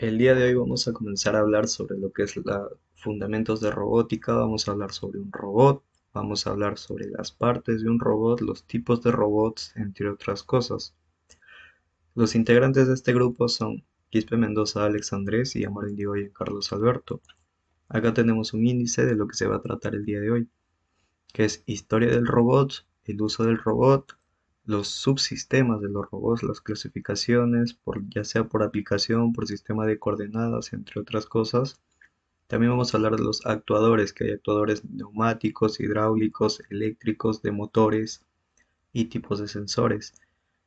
El día de hoy vamos a comenzar a hablar sobre lo que es los fundamentos de robótica, vamos a hablar sobre un robot, vamos a hablar sobre las partes de un robot, los tipos de robots, entre otras cosas. Los integrantes de este grupo son Quispe Mendoza, Alex Andrés y Amor Indigo y Carlos Alberto. Acá tenemos un índice de lo que se va a tratar el día de hoy, que es historia del robot, el uso del robot, los subsistemas de los robots, las clasificaciones, ya sea por aplicación, por sistema de coordenadas, entre otras cosas. También vamos a hablar de los actuadores, que hay actuadores neumáticos, hidráulicos, eléctricos, de motores y tipos de sensores,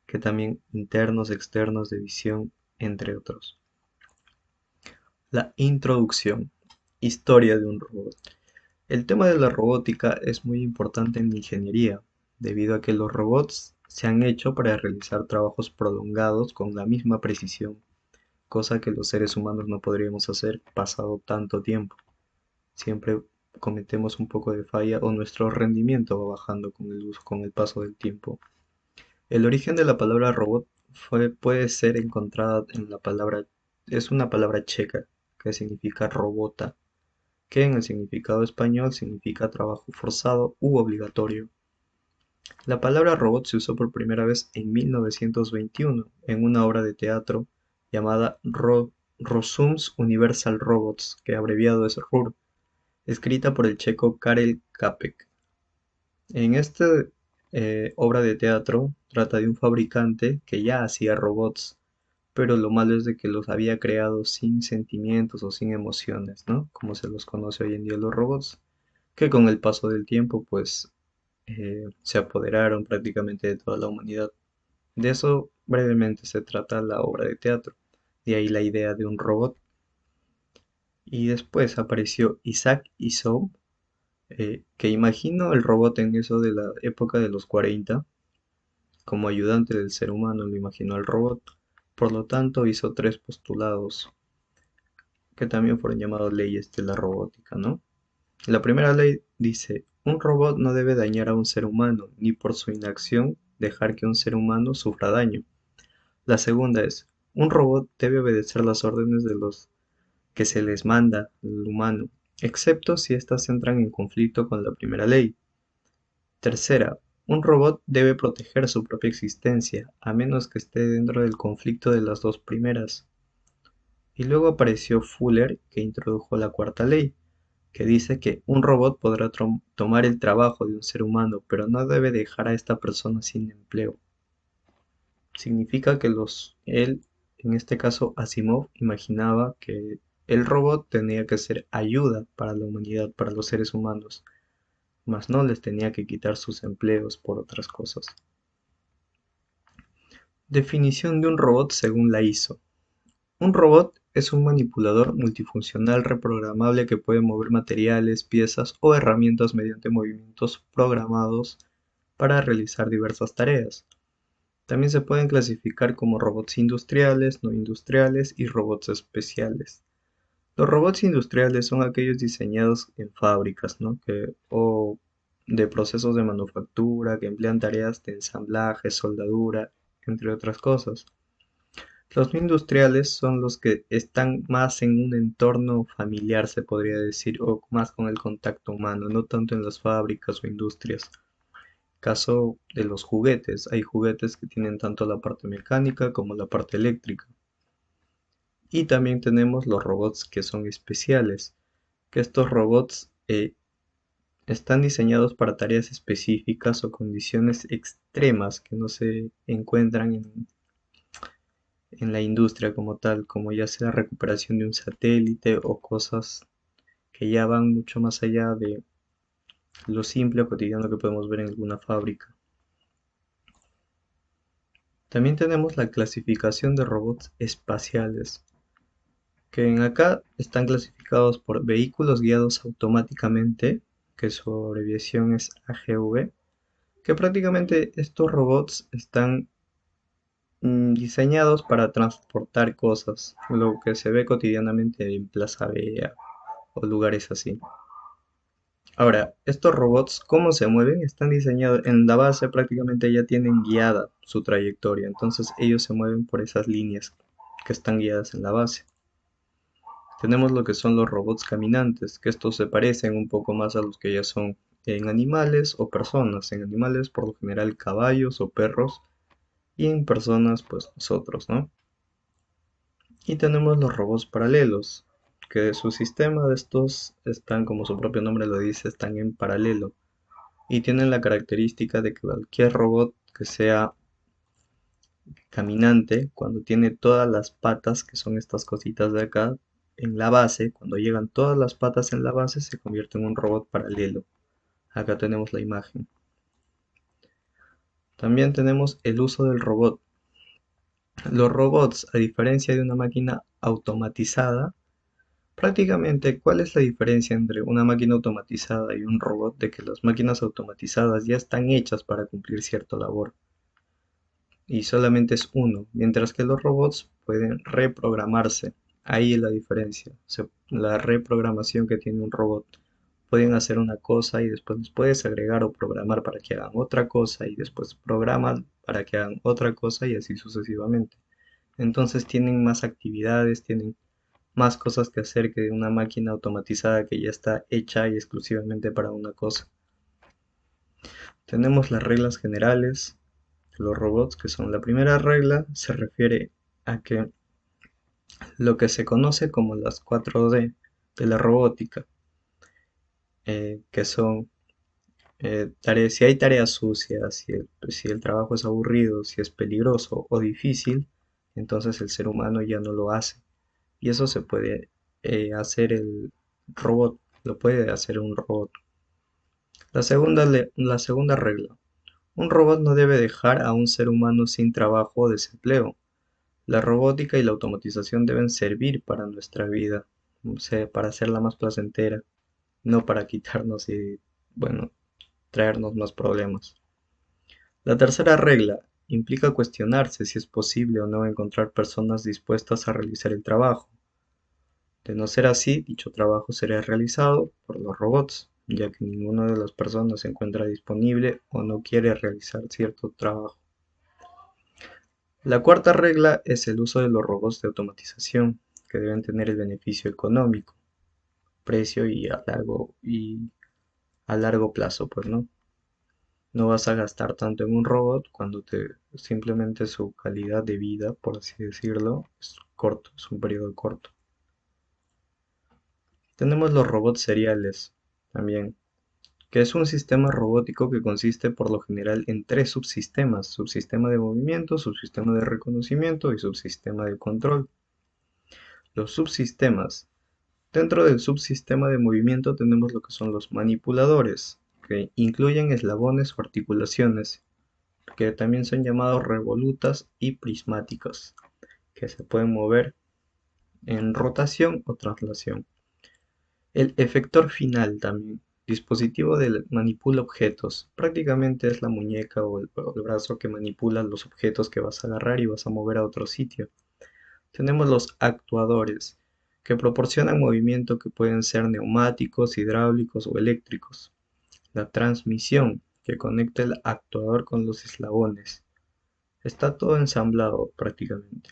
que también internos, externos, de visión, entre otros. La introducción. Historia de un robot. El tema de la robótica es muy importante en la ingeniería, debido a que los robots se han hecho para realizar trabajos prolongados con la misma precisión, cosa que los seres humanos no podríamos hacer pasado tanto tiempo. Siempre cometemos un poco de falla o nuestro rendimiento va bajando con el uso, con el paso del tiempo. El origen de la palabra robot puede ser encontrada en es una palabra checa que significa robota, que en el significado español significa trabajo forzado u obligatorio. La palabra robot se usó por primera vez en 1921 en una obra de teatro llamada Rosums Universal Robots, que abreviado es RUR, escrita por el checo Karel Čapek. En esta obra de teatro trata de un fabricante que ya hacía robots, pero lo malo es de que los había creado sin sentimientos o sin emociones, ¿no? Como se los conoce hoy en día los robots, que con el paso del tiempo pues se apoderaron prácticamente de toda la humanidad. De eso brevemente se trata la obra de teatro, de ahí la idea de un robot. Y después apareció Isaac Asimov, que imagino el robot en eso de la época de los 40, como ayudante del ser humano lo imaginó el robot, por lo tanto hizo tres postulados que también fueron llamados leyes de la robótica, ¿no? La primera ley dice, un robot no debe dañar a un ser humano, ni por su inacción dejar que un ser humano sufra daño. La segunda es, un robot debe obedecer las órdenes de los que se les manda al humano, excepto si éstas entran en conflicto con la primera ley. Tercera, un robot debe proteger su propia existencia, a menos que esté dentro del conflicto de las dos primeras. Y luego apareció Fuller, que introdujo la cuarta ley, que dice que un robot podrá tomar el trabajo de un ser humano, pero no debe dejar a esta persona sin empleo. Significa que él, en este caso Asimov, imaginaba que el robot tenía que ser ayuda para la humanidad, para los seres humanos, mas no les tenía que quitar sus empleos por otras cosas. Definición de un robot según la ISO. Un robot es un manipulador multifuncional reprogramable que puede mover materiales, piezas o herramientas mediante movimientos programados para realizar diversas tareas. También se pueden clasificar como robots industriales, no industriales y robots especiales. Los robots industriales son aquellos diseñados en fábricas, ¿no? O de procesos de manufactura que emplean tareas de ensamblaje, soldadura, entre otras cosas. Los no industriales son los que están más en un entorno familiar, se podría decir, o más con el contacto humano, no tanto en las fábricas o industrias. Caso de los juguetes, hay juguetes que tienen tanto la parte mecánica como la parte eléctrica. Y también tenemos los robots que son especiales, que estos robots están diseñados para tareas específicas o condiciones extremas que no se encuentran en la industria como tal, como ya sea recuperación de un satélite o cosas que ya van mucho más allá de lo simple o cotidiano que podemos ver en alguna fábrica. También tenemos la clasificación de robots espaciales, que en acá están clasificados por vehículos guiados automáticamente, que su abreviación es AGV, que prácticamente estos robots están diseñados para transportar cosas, lo que se ve cotidianamente en Plaza Vea o lugares así. Ahora, estos robots, ¿cómo se mueven? Están diseñados en la base, prácticamente ya tienen guiada su trayectoria, entonces ellos se mueven por esas líneas que están guiadas en la base. Tenemos lo que son los robots caminantes, que estos se parecen un poco más a los que ya son en animales o personas. En animales por lo general caballos o perros y en personas pues nosotros, ¿no? Y tenemos los robots paralelos, que su sistema de estos están, como su propio nombre lo dice, están en paralelo y tienen la característica de que cualquier robot que sea caminante, cuando tiene todas las patas, que son estas cositas de acá, en la base, cuando llegan todas las patas en la base, se convierte en un robot paralelo. Acá tenemos la imagen. También tenemos el uso del robot. Los robots, a diferencia de una máquina automatizada, prácticamente, ¿cuál es la diferencia entre una máquina automatizada y un robot? De que las máquinas automatizadas ya están hechas para cumplir cierta labor y solamente es uno, mientras que los robots pueden reprogramarse. Ahí es la diferencia. La reprogramación que tiene un robot. Pueden hacer una cosa y después les puedes agregar o programar para que hagan otra cosa y después programan para que hagan otra cosa y así sucesivamente. Entonces tienen más actividades, tienen más cosas que hacer que una máquina automatizada que ya está hecha y exclusivamente para una cosa. Tenemos las reglas generales de los robots, que son la primera regla, se refiere a que lo que se conoce como las 4D de la robótica, que son tareas, si hay tareas sucias, si el trabajo es aburrido, si es peligroso o difícil, entonces el ser humano ya no lo hace. Y eso se puede hacer el robot, lo puede hacer un robot. La segunda regla. Un robot no debe dejar a un ser humano sin trabajo o desempleo. La robótica y la automatización deben servir para nuestra vida, o sea, para hacerla más placentera, no para quitarnos y, bueno, traernos más problemas. La tercera regla implica cuestionarse si es posible o no encontrar personas dispuestas a realizar el trabajo. De no ser así, dicho trabajo será realizado por los robots, ya que ninguna de las personas se encuentra disponible o no quiere realizar cierto trabajo. La cuarta regla es el uso de los robots de automatización, que deben tener el beneficio económico, precio y a largo plazo, pues no. No vas a gastar tanto en un robot cuando simplemente su calidad de vida, por así decirlo, es corto, es un periodo corto. Tenemos los robots seriales también, que es un sistema robótico que consiste por lo general en tres subsistemas: subsistema de movimiento, subsistema de reconocimiento y subsistema de control. Los subsistemas. Dentro del subsistema de movimiento tenemos lo que son los manipuladores, que incluyen eslabones o articulaciones, que también son llamados revolutas y prismáticos, que se pueden mover en rotación o traslación. El efector final también, dispositivo de manipula objetos, prácticamente es la muñeca o el brazo que manipula los objetos que vas a agarrar y vas a mover a otro sitio. Tenemos los actuadores, que proporcionan movimiento, que pueden ser neumáticos, hidráulicos o eléctricos. La transmisión, que conecta el actuador con los eslabones. Está todo ensamblado prácticamente.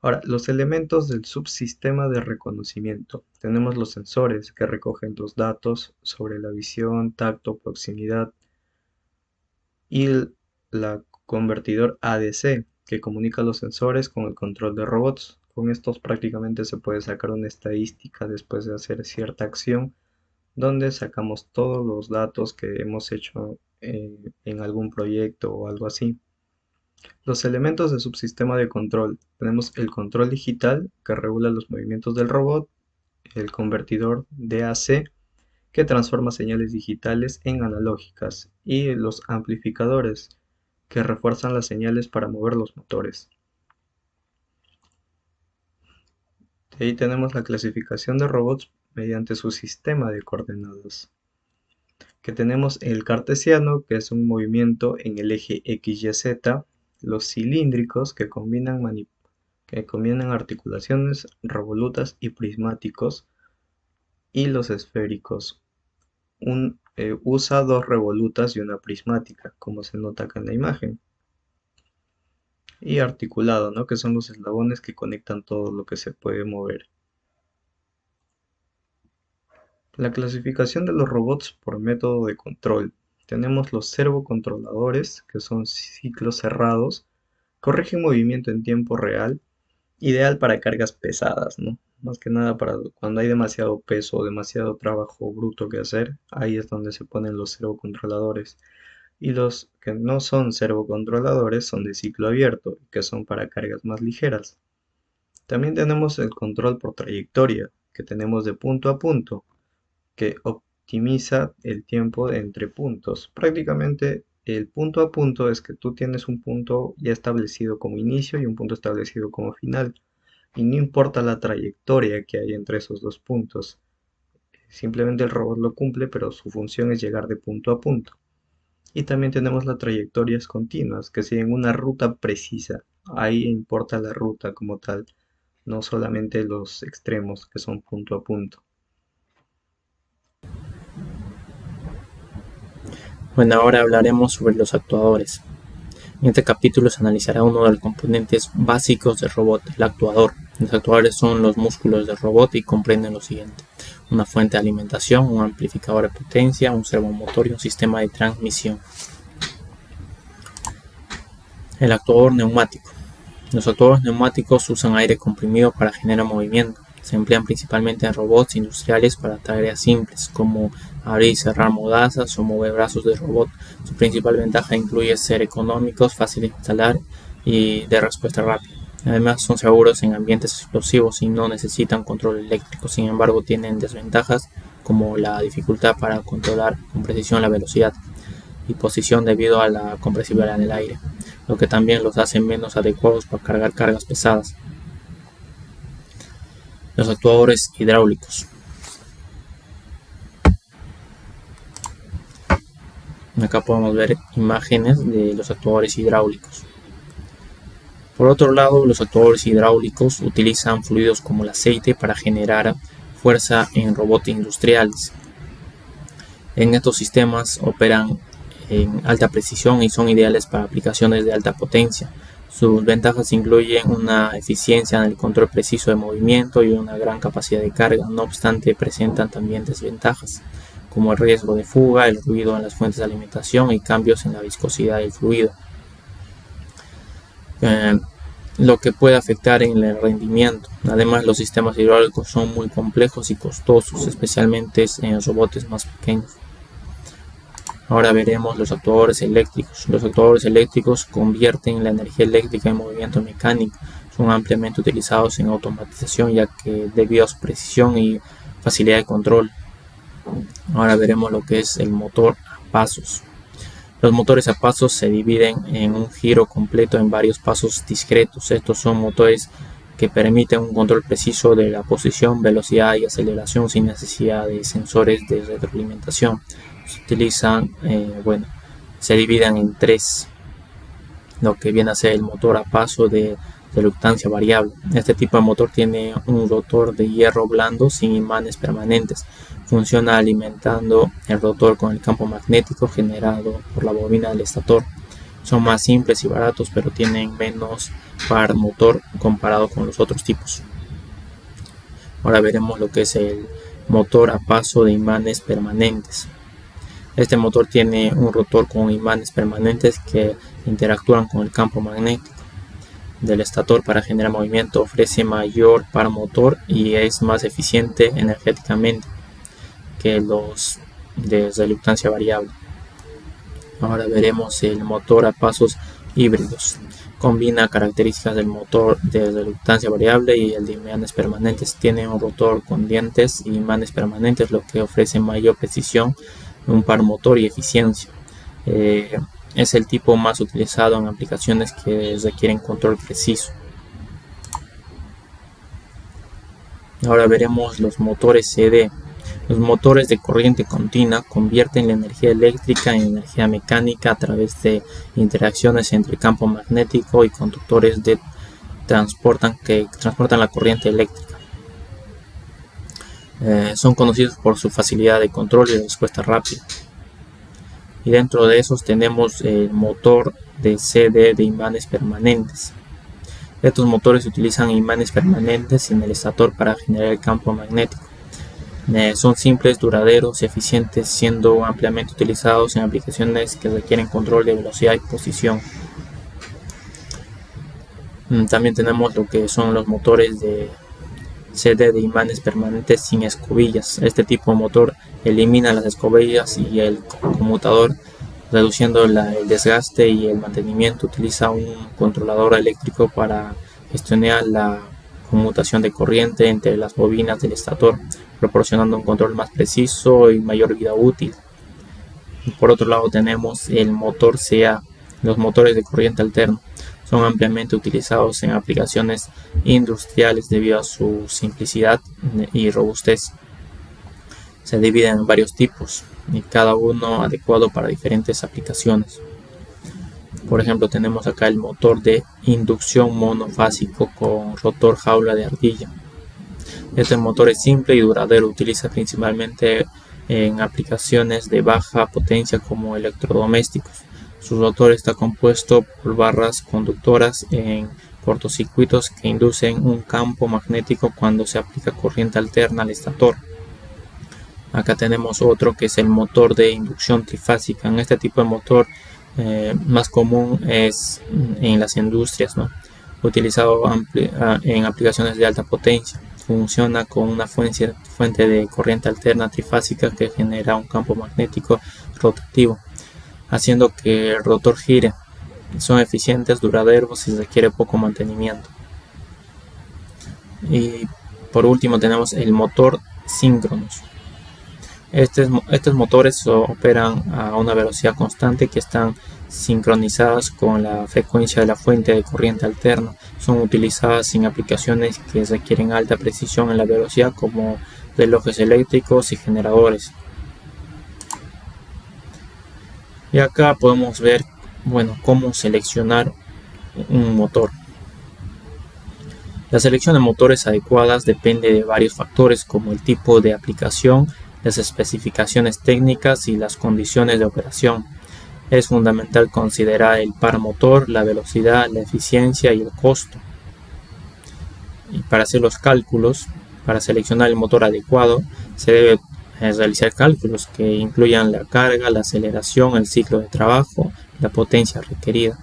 Ahora, los elementos del subsistema de reconocimiento. Tenemos los sensores, que recogen los datos sobre la visión, tacto, proximidad, y la convertidor ADC, que comunica los sensores con el control de robots. Con estos prácticamente se puede sacar una estadística después de hacer cierta acción, donde sacamos todos los datos que hemos hecho en algún proyecto o algo así. Los elementos de subsistema de control. Tenemos el control digital, que regula los movimientos del robot, el convertidor DAC, que transforma señales digitales en analógicas, y los amplificadores, que refuerzan las señales para mover los motores. De ahí tenemos la clasificación de robots mediante su sistema de coordenadas, que tenemos el cartesiano, que es un movimiento en el eje X, Y, Z, los cilíndricos, que combinan articulaciones, revolutas y prismáticos, y los esféricos. Usa dos revolutas y una prismática, como se nota acá en la imagen. Y articulado, ¿no? Que son los eslabones que conectan todo lo que se puede mover. La clasificación de los robots por método de control. Tenemos los servocontroladores, que son ciclos cerrados, corrigen movimiento en tiempo real, ideal para cargas pesadas, ¿no? Más que nada para cuando hay demasiado peso o demasiado trabajo bruto que hacer, ahí es donde se ponen los servocontroladores. Y los que no son servocontroladores son de ciclo abierto, que son para cargas más ligeras. También tenemos el control por trayectoria, que tenemos de punto a punto, que optimiza el tiempo entre puntos. Prácticamente el punto a punto es que tú tienes un punto ya establecido como inicio y un punto establecido como final. Y no importa la trayectoria que hay entre esos dos puntos. Simplemente el robot lo cumple, pero su función es llegar de punto a punto. Y también tenemos las trayectorias continuas, que siguen una ruta precisa. Ahí importa la ruta como tal, no solamente los extremos que son punto a punto. Bueno, ahora hablaremos sobre los actuadores. En este capítulo se analizará uno de los componentes básicos del robot, el actuador. Los actuadores son los músculos del robot y comprenden lo siguiente: una fuente de alimentación, un amplificador de potencia, un servomotor y un sistema de transmisión. El actuador neumático. Los actuadores neumáticos usan aire comprimido para generar movimiento. Se emplean principalmente en robots industriales para tareas simples, como abrir y cerrar modazas o mover brazos de robot. Su principal ventaja incluye ser económicos, fácil de instalar y de respuesta rápida. Además, son seguros en ambientes explosivos y no necesitan control eléctrico. Sin embargo, tienen desventajas como la dificultad para controlar con precisión la velocidad y posición debido a la compresibilidad en el aire, lo que también los hace menos adecuados para cargar cargas pesadas. Los actuadores hidráulicos. Acá podemos ver imágenes de los actuadores hidráulicos. Por otro lado, los actuadores hidráulicos utilizan fluidos como el aceite para generar fuerza en robots industriales. En estos sistemas operan en alta precisión y son ideales para aplicaciones de alta potencia. Sus ventajas incluyen una eficiencia en el control preciso de movimiento y una gran capacidad de carga. No obstante, presentan también desventajas, como el riesgo de fuga, el ruido en las fuentes de alimentación y cambios en la viscosidad del fluido, lo que puede afectar en el rendimiento. Además, los sistemas hidráulicos son muy complejos y costosos, especialmente en robots más pequeños. Ahora veremos los actuadores eléctricos. Los actuadores eléctricos convierten la energía eléctrica en movimiento mecánico. Son ampliamente utilizados en automatización, ya que debido a su precisión y facilidad de control. Ahora veremos lo que es el motor a pasos. Los motores a pasos se dividen en un giro completo en varios pasos discretos. Estos son motores que permiten un control preciso de la posición, velocidad y aceleración sin necesidad de sensores de retroalimentación. Se dividen en tres, lo que viene a ser el motor a paso de reluctancia variable. Este tipo de motor tiene un rotor de hierro blando sin imanes permanentes. Funciona alimentando el rotor con el campo magnético generado por la bobina del estator. Son más simples y baratos, pero tienen menos par motor comparado con los otros tipos. Ahora veremos lo que es el motor a paso de imanes permanentes. Este motor tiene un rotor con imanes permanentes que interactúan con el campo magnético del estator para generar movimiento. Ofrece mayor par motor y es más eficiente energéticamente que los de reluctancia variable. Ahora veremos el motor a pasos híbridos. Combina características del motor de reluctancia variable y el de imanes permanentes. Tiene un rotor con dientes y imanes permanentes, lo que ofrece mayor precisión, un par motor y eficiencia. Es el tipo más utilizado en aplicaciones que requieren control preciso. Ahora veremos los motores CD. Los motores de corriente continua convierten la energía eléctrica en energía mecánica a través de interacciones entre campo magnético y conductores que transportan la corriente eléctrica. Son conocidos por su facilidad de control y respuesta rápida. Y dentro de esos tenemos el motor de CD de imanes permanentes. Estos motores utilizan imanes permanentes en el estator para generar el campo magnético. Son simples, duraderos y eficientes, siendo ampliamente utilizados en aplicaciones que requieren control de velocidad y posición. También tenemos lo que son los motores de CD de imanes permanentes sin escobillas. Este tipo de motor elimina las escobillas y el conmutador, reduciendo el desgaste y el mantenimiento. Utiliza un controlador eléctrico para gestionar la conmutación de corriente entre las bobinas del estator, proporcionando un control más preciso y mayor vida útil. Por otro lado tenemos el motor CA, los motores de corriente alterna. Son ampliamente utilizados en aplicaciones industriales debido a su simplicidad y robustez. Se dividen en varios tipos y cada uno adecuado para diferentes aplicaciones. Por ejemplo, tenemos acá el motor de inducción monofásico con rotor jaula de ardilla. Este motor es simple y duradero, utiliza principalmente en aplicaciones de baja potencia como electrodomésticos. Su rotor está compuesto por barras conductoras en cortocircuitos que inducen un campo magnético cuando se aplica corriente alterna al estator. Acá tenemos otro que es el motor de inducción trifásica. En este tipo de motor más común es en las industrias, ¿no? Utilizado en aplicaciones de alta potencia. Funciona con una fuente de corriente alterna trifásica que genera un campo magnético rotativo, haciendo que el rotor gire. Son eficientes, duraderos y requiere poco mantenimiento. Y por último tenemos el motor síncronos. Estos motores operan a una velocidad constante que están sincronizadas con la frecuencia de la fuente de corriente alterna. Son utilizadas en aplicaciones que requieren alta precisión en la velocidad, como relojes eléctricos y generadores. Y acá podemos ver, cómo seleccionar un motor. La selección de motores adecuadas depende de varios factores como el tipo de aplicación, las especificaciones técnicas y las condiciones de operación. Es fundamental considerar el par motor, la velocidad, la eficiencia y el costo. Y para hacer los cálculos, para seleccionar el motor adecuado, se debe realizar cálculos que incluyan la carga, la aceleración, el ciclo de trabajo, la potencia requerida.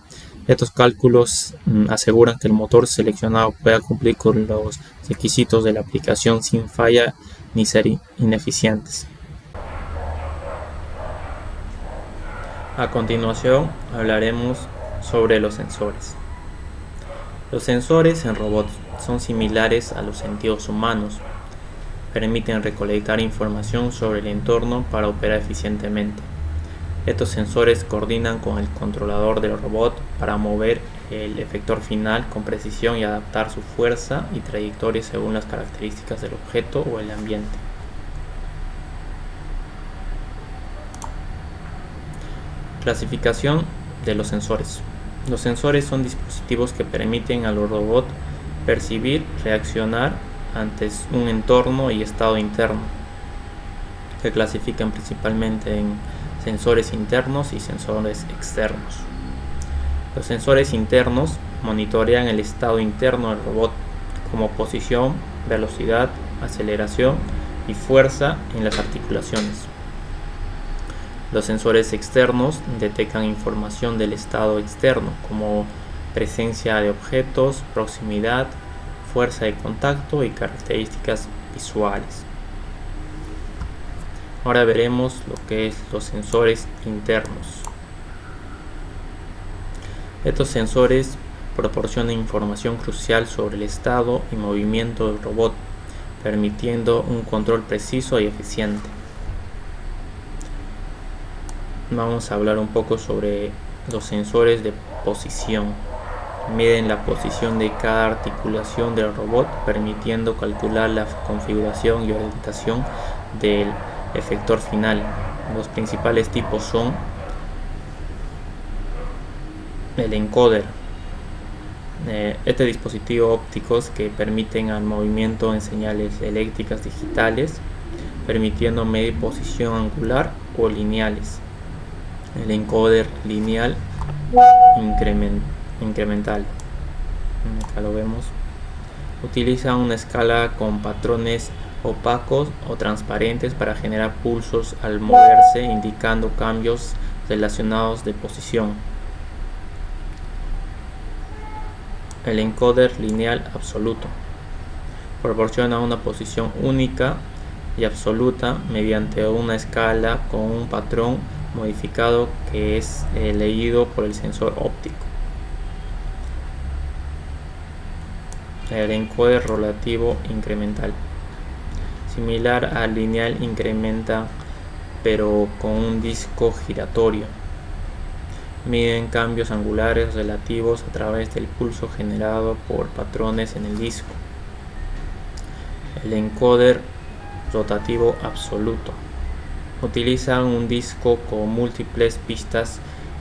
Estos cálculos aseguran que el motor seleccionado pueda cumplir con los requisitos de la aplicación sin falla ni ser ineficientes. A continuación hablaremos sobre los sensores. Los sensores en robots son similares a los sentidos humanos. Permiten recolectar información sobre el entorno para operar eficientemente. Estos sensores coordinan con el controlador del robot para mover el efector final con precisión y adaptar su fuerza y trayectoria según las características del objeto o el ambiente. Clasificación de los sensores. Los sensores son dispositivos que permiten a los robots percibir, reaccionar ante un entorno y estado interno. Se clasifican principalmente en sensores internos y sensores externos. Los sensores internos monitorean el estado interno del robot, como posición, velocidad, aceleración y fuerza en las articulaciones. Los sensores externos detectan información del estado externo, como presencia de objetos, proximidad, fuerza de contacto y características visuales. Ahora veremos lo que es los sensores internos. Estos sensores proporcionan información crucial sobre el estado y movimiento del robot, permitiendo un control preciso y eficiente. Vamos a hablar un poco sobre los sensores de posición. Miden la posición de cada articulación del robot, permitiendo calcular la configuración y orientación del efector final. Los principales tipos son el encoder. Este dispositivo ópticos que permiten al movimiento en señales eléctricas digitales, permitiendo medir posición angular o lineales. El encoder lineal incremental. Acá lo vemos. Utiliza una escala con patrones opacos o transparentes para generar pulsos al moverse, indicando cambios relacionados de posición. El encoder lineal absoluto proporciona una posición única y absoluta mediante una escala con un patrón modificado que es leído por el sensor óptico. El encoder relativo incremental, similar al lineal, incrementa pero con un disco giratorio. Miden cambios angulares relativos a través del pulso generado por patrones en el disco. El encoder rotativo absoluto utiliza un disco con múltiples pistas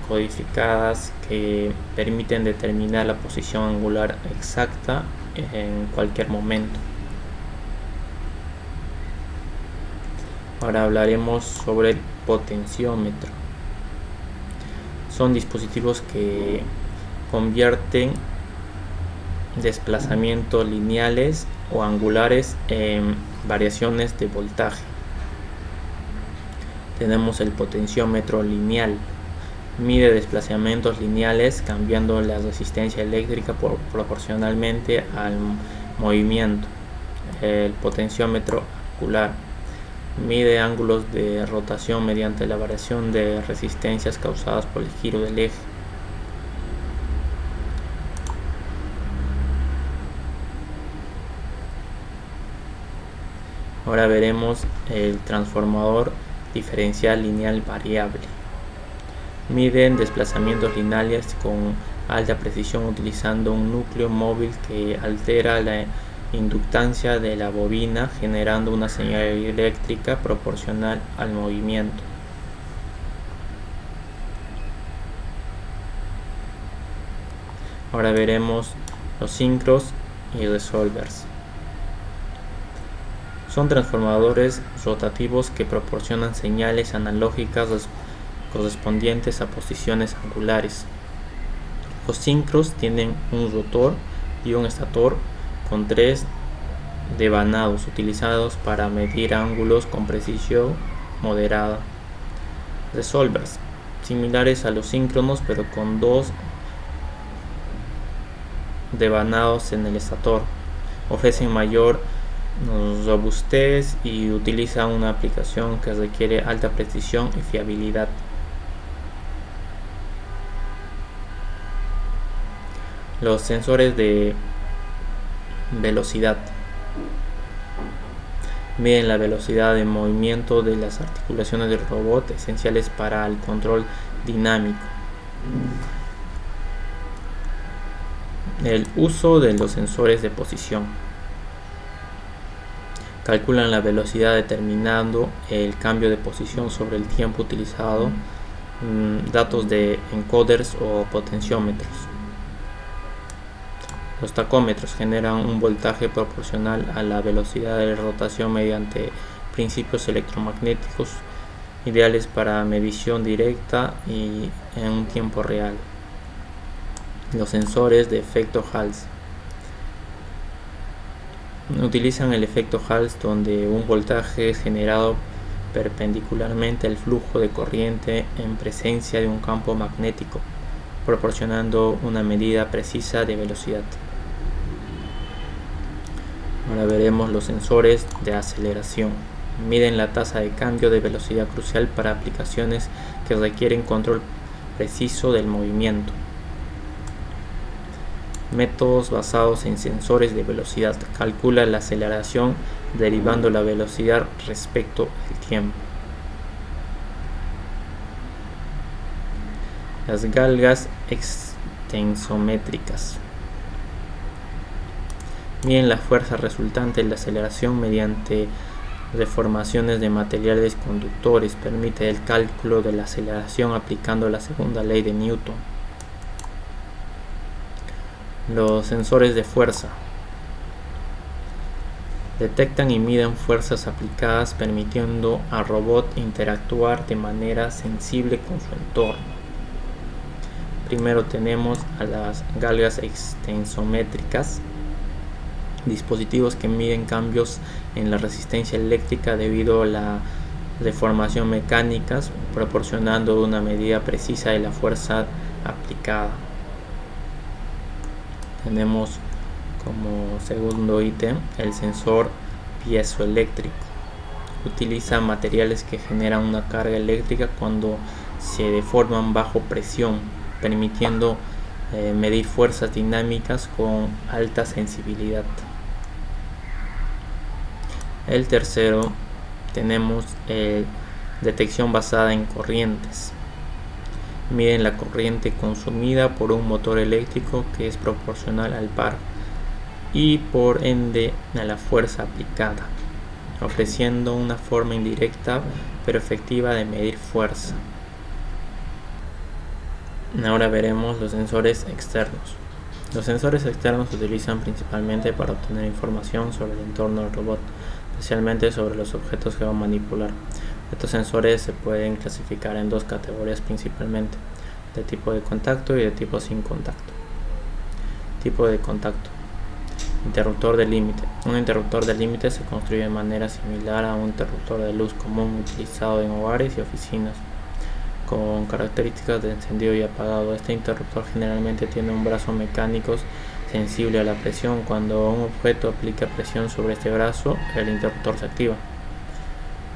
codificadas que permiten determinar la posición angular exacta en cualquier momento. Ahora hablaremos sobre el potenciómetro. Son dispositivos que convierten desplazamientos lineales o angulares en variaciones de voltaje. Tenemos el potenciómetro lineal. Mide desplazamientos lineales cambiando la resistencia eléctrica proporcionalmente al movimiento. El potenciómetro angular mide ángulos de rotación mediante la variación de resistencias causadas por el giro del eje. Ahora veremos el transformador diferencial lineal variable. Miden desplazamientos lineales con alta precisión utilizando un núcleo móvil que altera la inductancia de la bobina, generando una señal eléctrica proporcional al movimiento. Ahora veremos los sincros y resolvers. Son transformadores rotativos que proporcionan señales analógicas correspondientes a posiciones angulares. Los sincros tienen un rotor y un estator con 3 devanados utilizados para medir ángulos con precisión moderada. Resolvers, similares a los síncronos pero con 2 devanados en el estator, ofrecen mayor robustez y utilizan una aplicación que requiere alta precisión y fiabilidad. Los sensores de velocidad miden la velocidad de movimiento de las articulaciones del robot, esenciales para el control dinámico. El uso de los sensores de posición. Calculan la velocidad determinando el cambio de posición sobre el tiempo utilizado, datos de encoders o potenciómetros. Los tacómetros generan un voltaje proporcional a la velocidad de rotación mediante principios electromagnéticos ideales para medición directa y en un tiempo real. Los sensores de efecto Hall utilizan el efecto Hall, donde un voltaje es generado perpendicularmente al flujo de corriente en presencia de un campo magnético, proporcionando una medida precisa de velocidad. Ahora veremos los sensores de aceleración. Miden la tasa de cambio de velocidad crucial para aplicaciones que requieren control preciso del movimiento. Métodos basados en sensores de velocidad. Calcula la aceleración derivando la velocidad respecto al tiempo. Las galgas extensométricas miden la fuerza resultante de la aceleración mediante deformaciones de materiales conductores. Permite el cálculo de la aceleración aplicando la segunda ley de Newton. Los sensores de fuerza detectan y miden fuerzas aplicadas, permitiendo al robot interactuar de manera sensible con su entorno. Primero tenemos a las galgas extensométricas. dispositivos que miden cambios en la resistencia eléctrica debido a la deformación mecánica, proporcionando una medida precisa de la fuerza aplicada. Tenemos como segundo ítem el sensor piezoeléctrico. Utiliza materiales que generan una carga eléctrica cuando se deforman bajo presión, permitiendo medir fuerzas dinámicas con alta sensibilidad. El tercero tenemos detección basada en corrientes. Miden la corriente consumida por un motor eléctrico que es proporcional al par y por ende a la fuerza aplicada, ofreciendo una forma indirecta pero efectiva de medir fuerza. Ahora veremos los sensores externos. Los sensores externos se utilizan principalmente para obtener información sobre el entorno del robot, especialmente sobre los objetos que va a manipular. Estos sensores se pueden clasificar en dos categorías principalmente, de tipo de contacto y de tipo sin contacto. Tipo de contacto. Interruptor de límite. Un interruptor de límite se construye de manera similar a un interruptor de luz común utilizado en hogares y oficinas, con características de encendido y apagado. Este interruptor generalmente tiene un brazo mecánico sensible a la presión. Cuando un objeto aplica presión sobre este brazo, el interruptor se activa.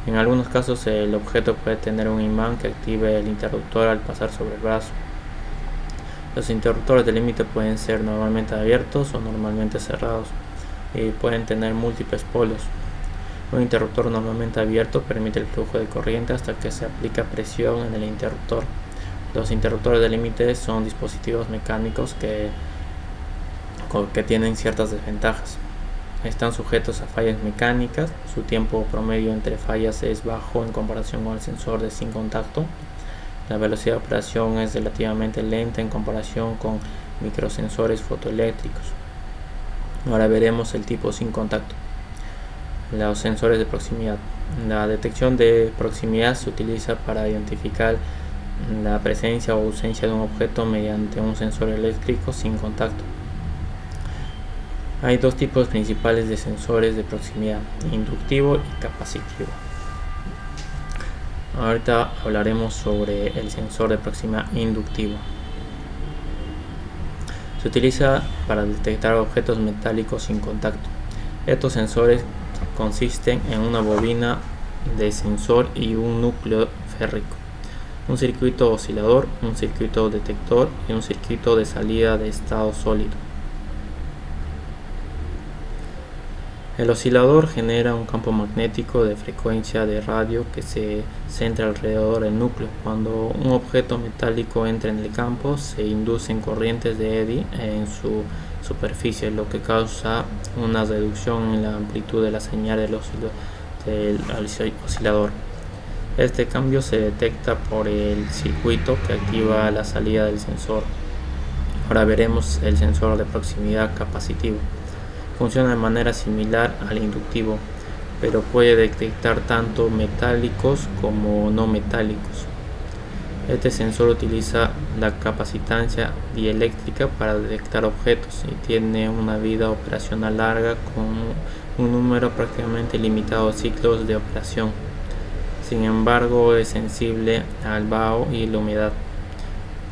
En algunos casos el objeto puede tener un imán que active el interruptor al pasar sobre el brazo. Los interruptores de límite pueden ser normalmente abiertos o normalmente cerrados y pueden tener múltiples polos. Un interruptor normalmente abierto permite el flujo de corriente hasta que se aplica presión en el interruptor. Los interruptores de límite son dispositivos mecánicos que tienen ciertas desventajas. Están sujetos a fallas mecánicas, su tiempo promedio entre fallas es bajo en comparación con el sensor de sin contacto. La velocidad de operación es relativamente lenta en comparación con microsensores fotoeléctricos. Ahora veremos el tipo sin contacto. Los sensores de proximidad. La detección de proximidad se utiliza para identificar la presencia o ausencia de un objeto mediante un sensor eléctrico sin contacto. Hay dos tipos principales de sensores de proximidad, inductivo y capacitivo. Ahorita hablaremos sobre el sensor de proximidad inductivo. Se utiliza para detectar objetos metálicos sin contacto. Estos sensores consisten en una bobina de sensor y un núcleo férrico, un circuito oscilador, un circuito detector y un circuito de salida de estado sólido. El oscilador genera un campo magnético de frecuencia de radio que se centra alrededor del núcleo. Cuando un objeto metálico entra en el campo, se inducen corrientes de eddy en su superficie, lo que causa una reducción en la amplitud de la señal del oscilador. Este cambio se detecta por el circuito que activa la salida del sensor. Ahora veremos el sensor de proximidad capacitivo. Funciona de manera similar al inductivo, pero puede detectar tanto metálicos como no metálicos. Este sensor utiliza la capacitancia dieléctrica para detectar objetos y tiene una vida operacional larga con un número prácticamente limitado de ciclos de operación. Sin embargo, es sensible al vaho y la humedad,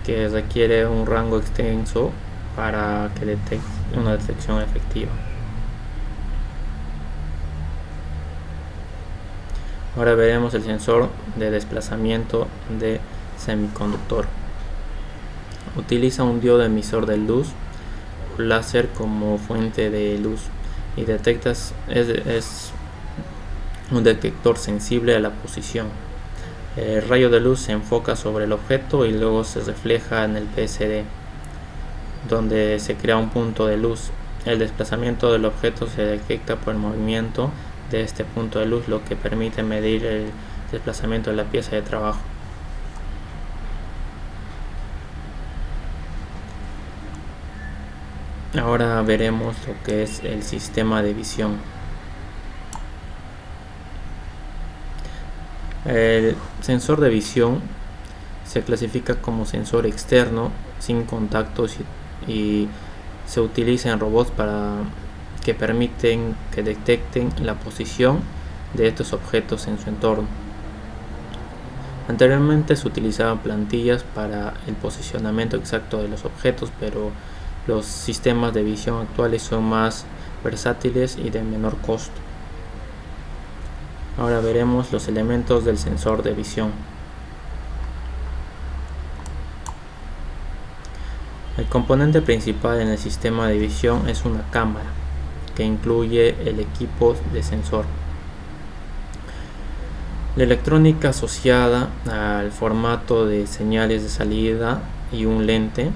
que requiere un rango extenso para que detecte una detección efectiva. Ahora veremos el sensor de desplazamiento de semiconductor. Utiliza un diodo emisor de luz láser como fuente de luz y es un detector sensible a la posición. El rayo de luz se enfoca sobre el objeto y luego se refleja en el PSD, donde se crea un punto de luz. El desplazamiento del objeto se detecta por el movimiento de este punto de luz, lo que permite medir el desplazamiento de la pieza de trabajo. Ahora veremos lo que es el sistema de visión. El sensor de visión se clasifica como sensor externo sin contactos y se utiliza en robots para que permiten que detecten la posición de estos objetos en su entorno. Anteriormente se utilizaban plantillas para el posicionamiento exacto de los objetos, pero los sistemas de visión actuales son más versátiles y de menor costo. Ahora veremos los elementos del sensor de visión. El componente principal en el sistema de visión es una cámara, que incluye el equipo de sensor. La electrónica asociada al formato de señales de salida y un lente.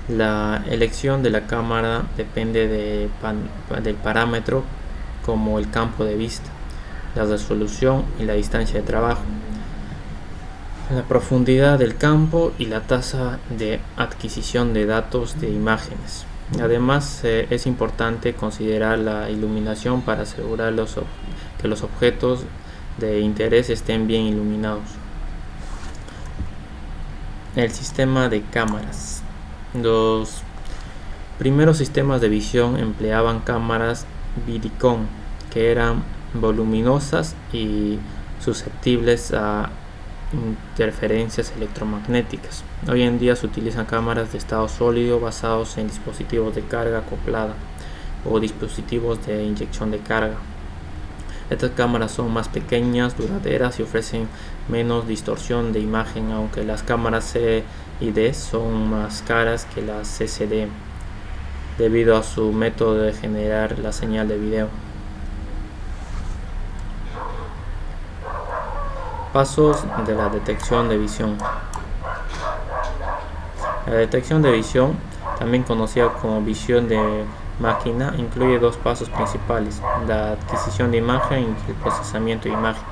La elección de la cámara depende del parámetro como el campo de vista, la resolución y la distancia de trabajo, la profundidad del campo y la tasa de adquisición de datos de imágenes. Además, es importante considerar la iluminación para asegurar que los objetos de interés estén bien iluminados. El sistema de cámaras. Los primeros sistemas de visión empleaban cámaras Vidicon, que eran voluminosas y susceptibles a interferencias electromagnéticas. Hoy en día se utilizan cámaras de estado sólido basados en dispositivos de carga acoplada o dispositivos de inyección de carga. Estas cámaras son más pequeñas, duraderas y ofrecen menos distorsión de imagen, aunque las cámaras CID son más caras que las CCD debido a su método de generar la señal de video. Pasos de la detección de visión. La detección de visión, también conocida como visión de máquina, incluye dos pasos principales: la adquisición de imagen y el procesamiento de imagen.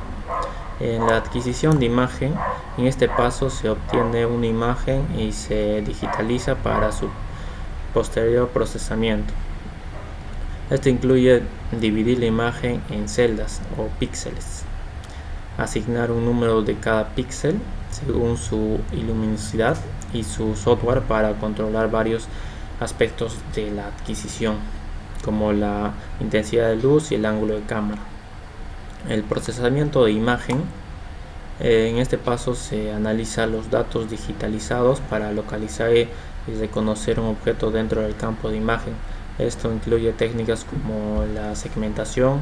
En la adquisición de imagen, en este paso se obtiene una imagen y se digitaliza para su posterior procesamiento. Esto incluye dividir la imagen en celdas o píxeles, asignar un número de cada píxel según su luminosidad y su software para controlar varios aspectos de la adquisición, como la intensidad de luz y el ángulo de cámara. El procesamiento de imagen. En este paso se analiza los datos digitalizados para localizar y reconocer un objeto dentro del campo de imagen. Esto incluye técnicas como la segmentación,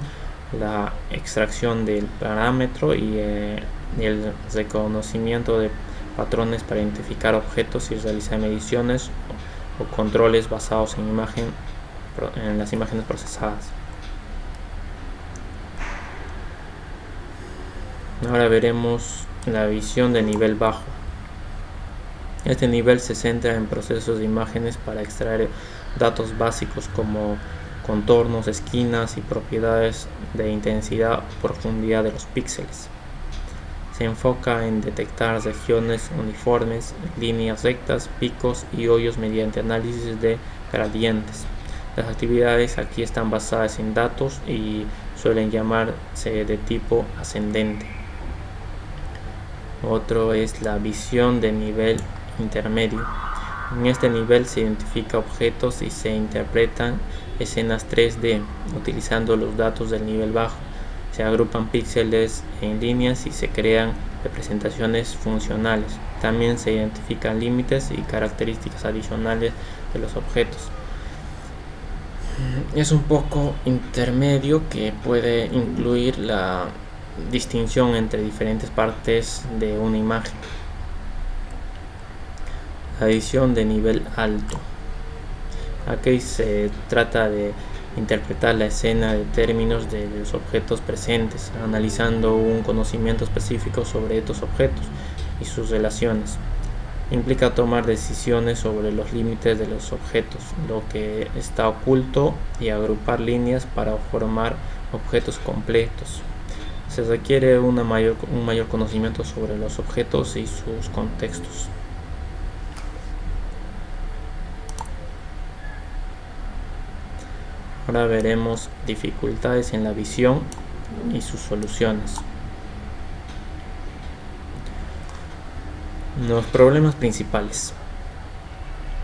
la extracción del parámetro y el reconocimiento de patrones para identificar objetos y realizar mediciones o controles basados en las imágenes procesadas. Ahora veremos la visión de nivel bajo. Este nivel se centra en procesos de imágenes para extraer datos básicos como contornos, esquinas y propiedades de intensidad o profundidad de los píxeles. Se enfoca en detectar regiones uniformes, líneas rectas, picos y hoyos mediante análisis de gradientes. Las actividades aquí están basadas en datos y suelen llamarse de tipo ascendente. Otro es la visión de nivel intermedio. En este nivel se identifican objetos y se interpretan escenas 3D utilizando los datos del nivel bajo. Se agrupan píxeles en líneas y se crean representaciones funcionales. También se identifican límites y características adicionales de los objetos. Es un poco intermedio que puede incluir la distinción entre diferentes partes de una imagen. La visión de nivel alto. Aquí se trata de interpretar la escena de términos de los objetos presentes, analizando un conocimiento específico sobre estos objetos y sus relaciones. Implica tomar decisiones sobre los límites de los objetos, lo que está oculto, y agrupar líneas para formar objetos completos. Se requiere un mayor conocimiento sobre los objetos y sus contextos. Ahora veremos dificultades en la visión y sus soluciones. Los problemas principales.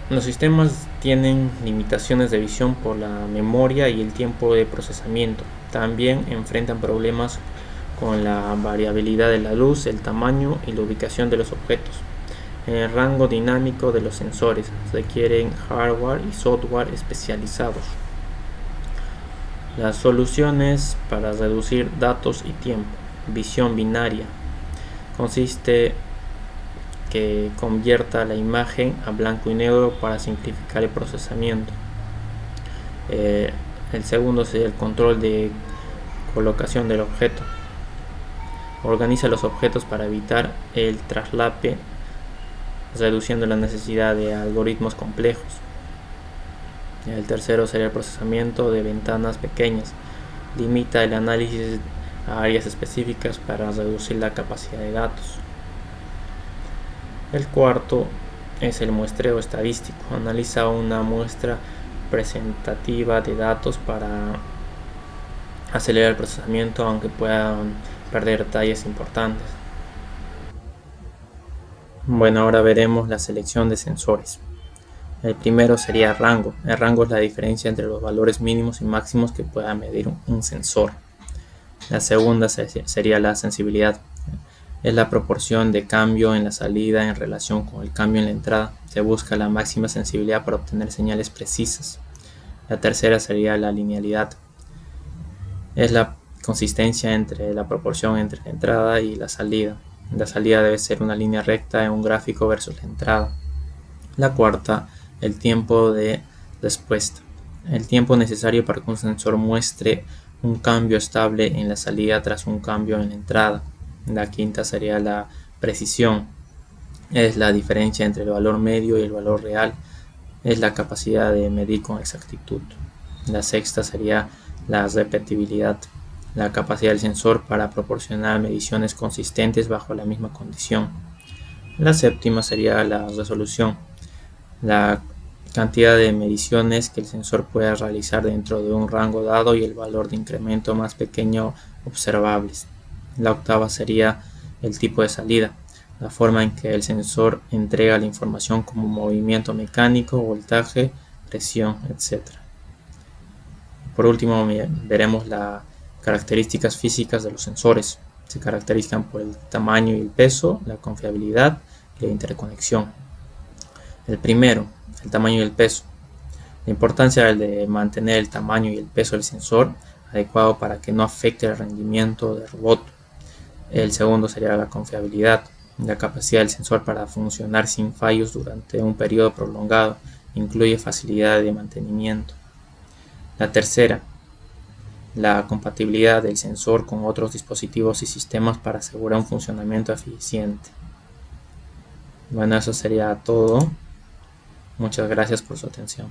Los sistemas tienen limitaciones de visión por la memoria y el tiempo de procesamiento. También enfrentan problemas con la variabilidad de la luz, el tamaño y la ubicación de los objetos. En el rango dinámico de los sensores requieren hardware y software especializados. Las soluciones para reducir datos y tiempo. Visión binaria. Consiste que convierta la imagen a blanco y negro para simplificar el procesamiento. El segundo sería el control de colocación del objeto. Organiza los objetos para evitar el traslape, reduciendo la necesidad de algoritmos complejos. El tercero sería el procesamiento de ventanas pequeñas. Limita el análisis a áreas específicas para reducir la capacidad de datos. El cuarto es el muestreo estadístico. Analiza una muestra representativa de datos para acelerar el procesamiento, aunque puedan perder detalles importantes. Bueno, ahora veremos la selección de sensores. El primero sería rango. El rango es la diferencia entre los valores mínimos y máximos que pueda medir un sensor. La segunda sería la sensibilidad. Es la proporción de cambio en la salida en relación con el cambio en la entrada. Se busca la máxima sensibilidad para obtener señales precisas. La tercera sería la linealidad. Es la consistencia entre la proporción entre la entrada y la salida. La salida debe ser una línea recta en un gráfico versus la entrada. La cuarta, el tiempo de respuesta. El tiempo necesario para que un sensor muestre un cambio estable en la salida tras un cambio en la entrada. La quinta sería la precisión. Es la diferencia entre el valor medio y el valor real. Es la capacidad de medir con exactitud. La sexta sería la repetibilidad. La capacidad del sensor para proporcionar mediciones consistentes bajo la misma condición. La séptima sería la resolución. La cantidad de mediciones que el sensor pueda realizar dentro de un rango dado y el valor de incremento más pequeño observables. La octava sería el tipo de salida, la forma en que el sensor entrega la información como movimiento mecánico, voltaje, presión, etc. Por último, veremos las características físicas de los sensores. Se caracterizan por el tamaño y el peso, la confiabilidad y la interconexión. El primero, el tamaño y el peso. La importancia de mantener el tamaño y el peso del sensor adecuado para que no afecte el rendimiento del robot. El segundo sería la confiabilidad, la capacidad del sensor para funcionar sin fallos durante un periodo prolongado, incluye facilidad de mantenimiento. La tercera, la compatibilidad del sensor con otros dispositivos y sistemas para asegurar un funcionamiento eficiente. Bueno, eso sería todo. Muchas gracias por su atención.